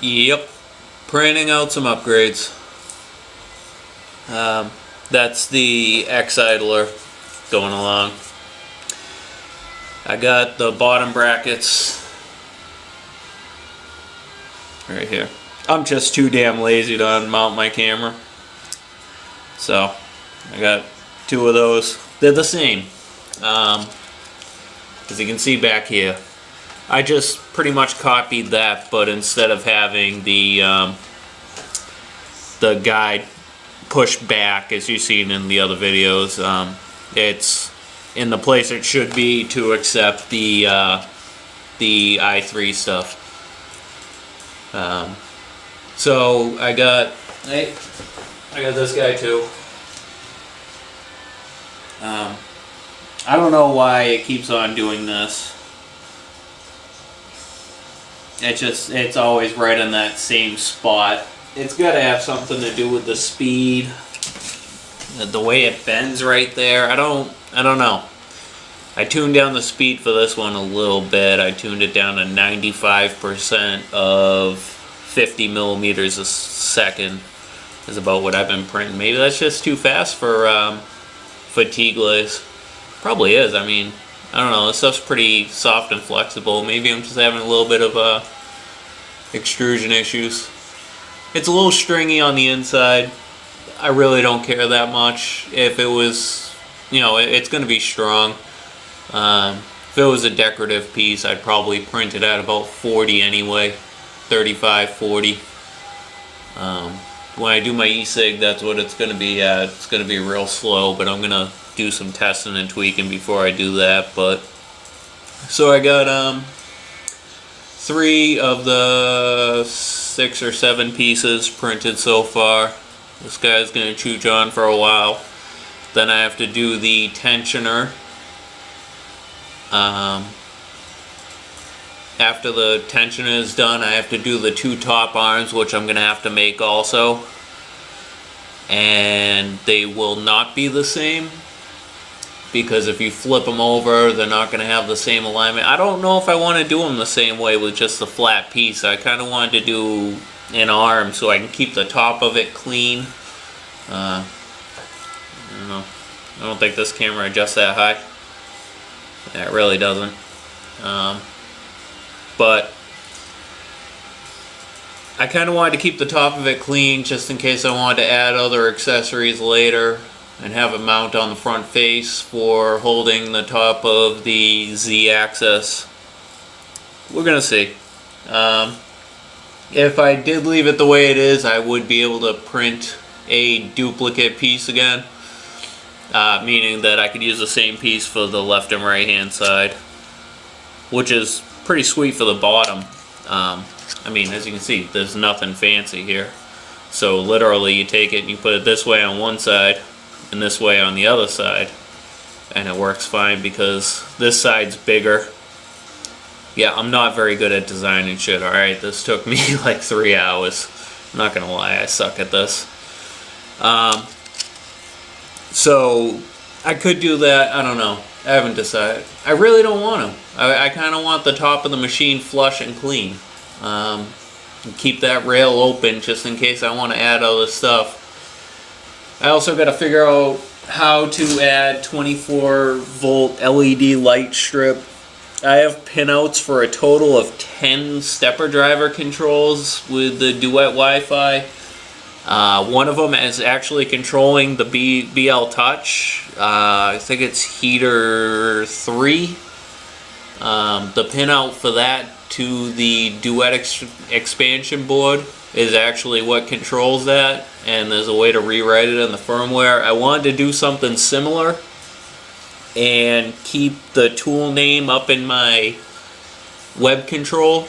Yep, printing out some upgrades. That's the X-idler going along. I got the bottom brackets right here. I'm just too damn lazy to unmount my camera, so I got two of those. They're the same, as you can see back here. I just pretty much copied that, but instead of having the guide pushed back as you've seen in the other videos, it's in the place it should be to accept the i3 stuff. So I got this guy too. I don't know why it keeps on doing this. It's always right in that same spot. It's got to have something to do with the speed, the way it bends right there. I don't know. I tuned down the speed for this one a little bit. I tuned it down to 95% of 50 millimeters a second. Is about what I've been printing. Maybe that's just too fast for fatigue glaze. Probably is. I mean, I don't know. This stuff's pretty soft and flexible. Maybe I'm just having a little bit of extrusion issues. It's a little stringy on the inside. I really don't care that much. If it was, it's going to be strong. If it was a decorative piece, I'd probably print it at about 40 anyway. 35, 40. When I do my e-cig, that's what it's going to be at. It's going to be real slow, but I'm going to do some testing and tweaking before I do that. But so I got 3 of the 6 or 7 pieces printed so far. This guy's going to chew on for a while. Then I have to do the tensioner. After the tensioner is done, I have to do the 2 top arms, which I'm going to have to make also. And they will not be the same, because if you flip them over, they're not going to have the same alignment. I don't know if I want to do them the same way with just the flat piece. I kind of wanted to do an arm so I can keep the top of it clean. I don't know. I don't think this camera adjusts that high. Yeah, it really doesn't. But I kind of wanted to keep the top of it clean just in case I wanted to add other accessories later and have a mount on the front face for holding the top of the Z-axis. We're gonna see. If I did leave it the way it is, I would be able to print a duplicate piece again, meaning that I could use the same piece for the left and right hand side, which is pretty sweet for the bottom. I mean, as you can see, there's nothing fancy here. So literally you take it and you put it this way on one side and this way on the other side, and it works fine because this side's bigger. Yeah, I'm not very good at designing shit, alright? This took me like 3 hours. I'm not gonna lie, I suck at this. So I could do that, I don't know. I haven't decided. I really don't want to. I kind of want the top of the machine flush and clean. And keep that rail open just in case I want to add other stuff. I also got to figure out how to add 24-volt LED light strip. I have pinouts for a total of 10 stepper driver controls with the Duet Wi-Fi. One of them is actually controlling the BL Touch. I think it's heater 3. The pinout for that to the Duet expansion board is actually what controls that, and there's a way to rewrite it in the firmware. I wanted to do something similar and keep the tool name up in my web control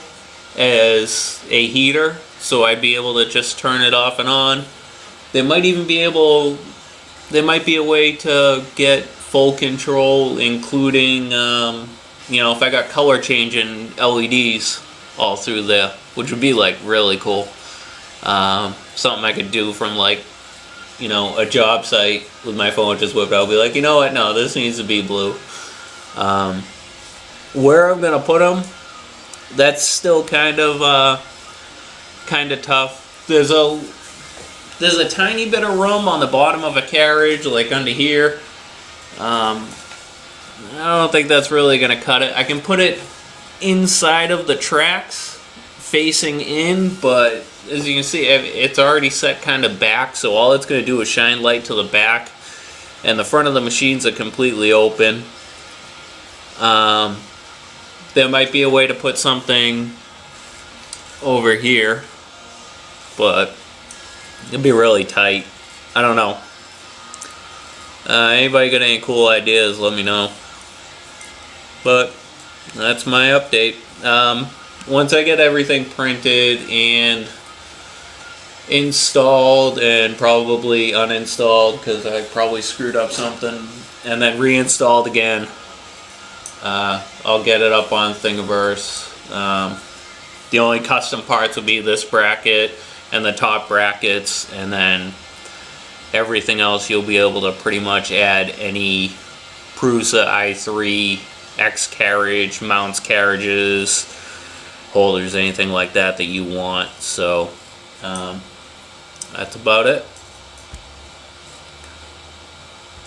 as a heater, so I'd be able to just turn it off and on. There might even be there might be a way to get full control, including if I got color changing LEDs all through there, which would be like really cool. Something I could do from like, a job site with my phone just whipped out. I'll be like, you know what, no, this needs to be blue. Where I'm gonna put them, that's still kind of kind of tough. There's a tiny bit of room on the bottom of a carriage, like under here. I don't think that's really going to cut it. I can put it inside of the tracks, facing in, but as you can see, it's already set kind of back, so all it's going to do is shine light to the back, and the front of the machines are completely open. There might be a way to put something over here, but it'd be really tight. I don't know. Anybody got any cool ideas, let me know. But that's my update. Once I get everything printed and installed, and probably uninstalled because I probably screwed up something, and then reinstalled again, I'll get it up on Thingiverse. The only custom parts will be this bracket and the top brackets, and then everything else you'll be able to pretty much add any Prusa i3 X carriage, mounts carriages, holders, anything like that that you want. So that's about it.